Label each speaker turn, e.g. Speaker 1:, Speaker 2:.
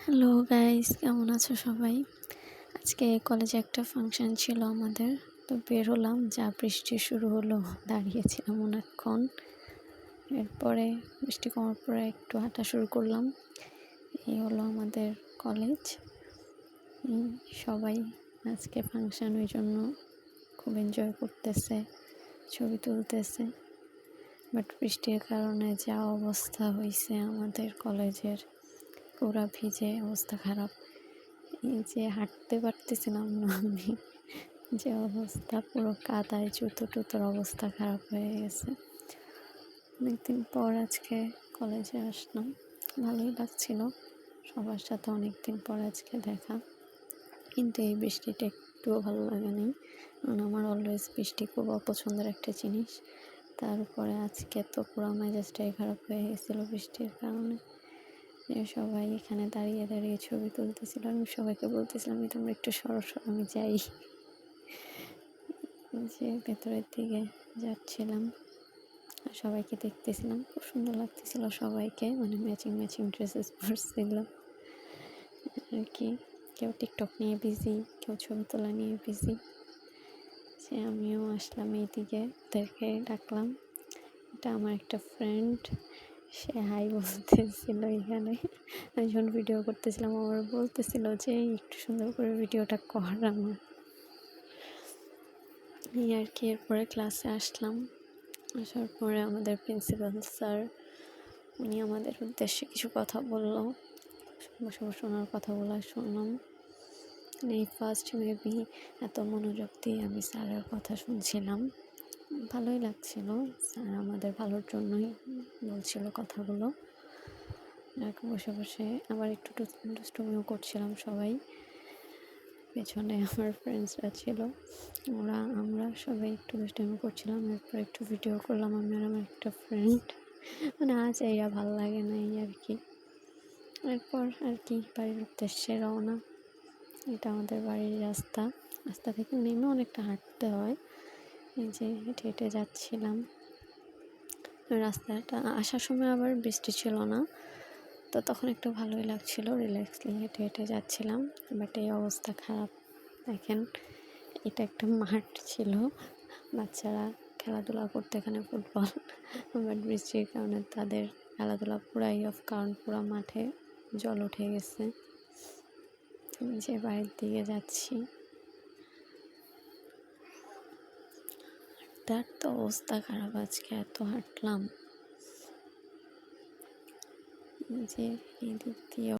Speaker 1: Hello guys, কেমন আছো সবাই? আজকে কলেজে একটা ফাংশন ছিল আমাদের, তো বের হলাম, যা বৃষ্টি শুরু হলো। দাঁড়িয়েছিলাম অনেকক্ষণ। এরপরে বৃষ্টি কমার পরে একটু হাঁটা শুরু করলাম। এই হলো আমাদের কলেজ। সবাই আজকে ফাংশন, ওই জন্য খুব এনজয় করতেছে, ছবি তুলতেছে। বাট বৃষ্টির কারণে যা অবস্থা হয়েছে আমাদের কলেজের, পুরা ভিজে অবস্থা খারাপ। এই যে হাঁটতে পারতেছিলাম না আমি, যে অবস্থা, পুরো কাদায় জুতো টুতোর অবস্থা খারাপ হয়ে গেছে। অনেকদিন পর আজকে কলেজে আসলাম, ভালোই লাগছিল, সবার সাথে অনেকদিন পর আজকে দেখা। কিন্তু এই বৃষ্টিটা একটুও ভালো লাগেনি, কারণ আমার অলওয়েজ বৃষ্টি খুব অপছন্দের একটা জিনিস। তারপরে আজকে তো পুরো মেজাজটাই খারাপ হয়ে গেছিলো বৃষ্টির কারণে। সবাই এখানে দাঁড়িয়ে দাঁড়িয়ে ছবি তুলতেছিল, আমি সবাইকে বলতেছিলাম তোমরা একটু সরো, আমি যাই। যে ভেতরের দিকে যাচ্ছিলাম, সবাইকে দেখতেছিলাম, খুব সুন্দর লাগতেছিল সবাইকে, মানে ম্যাচিং ম্যাচিং ড্রেসেস পরছিল আর কি। কেউ টিকটক নিয়ে বিজি, কেউ ছবি তোলা নিয়ে বিজি। সে আমিও আসলাম এইদিকে, ওদেরকে ডাকলাম। এটা আমার একটা ফ্রেন্ড, সে হাই বলতেছিল এখানে। আমি যখন ভিডিও করতেছিলাম আমার বলতেছিল যে একটু সুন্দর করে ভিডিওটা কর আমার, এই আর কি। এরপরে ক্লাসে আসলাম, আসার পরে আমাদের প্রিন্সিপাল স্যার, উনি আমাদের উদ্দেশ্যে কিছু কথা বলল, বসে বসে ওনার কথাগুলো শুনলাম। এই ফার্স্ট মেবি এত মনোযোগ দিয়ে আমি স্যারের কথা শুনছিলাম, ভালোই লাগছিল। স্যার আমাদের ভালোর জন্যই বলছিল কথাগুলো। বসে বসে আবার একটু দুষ্টুমিও করছিলাম সবাই। পেছনে আমার ফ্রেন্ডসরা ছিল, আমরা সবাই একটু দুষ্টুমি করছিলাম। এরপর একটু ভিডিও করলাম আমি আর আমার একটা ফ্রেন্ড, মানে আজ এরা ভালো লাগে না, এই আর কি। এরপর আর কি বাড়ির উদ্দেশ্যে রওনা। এটা আমাদের বাড়ির রাস্তা, রাস্তা থেকে নেমে অনেকটা হাঁটতে হয়। এই যে হেঁটে হেঁটে যাচ্ছিলাম। রাস্তাটা আসার সময় আবার বৃষ্টি ছিল না, তো তখন একটু ভালোই লাগছিল, রিল্যাক্সলি হেঁটে হেঁটে যাচ্ছিলাম। বাট এই অবস্থা খারাপ, দেখেন। এটা একটা মাঠ ছিল, বাচ্চারা খেলাধুলা করতে, এখানে ফুটবল। বাট বৃষ্টির কারণে তাদের খেলাধুলা পুরাই অফ, কারণ পুরো মাঠে জল উঠে গেছে। যে বাড়ির দিকে যাচ্ছি, তার তো অবস্থা খারাপ, আজকে এত হাঁটলাম যে এই দিক দিয়ে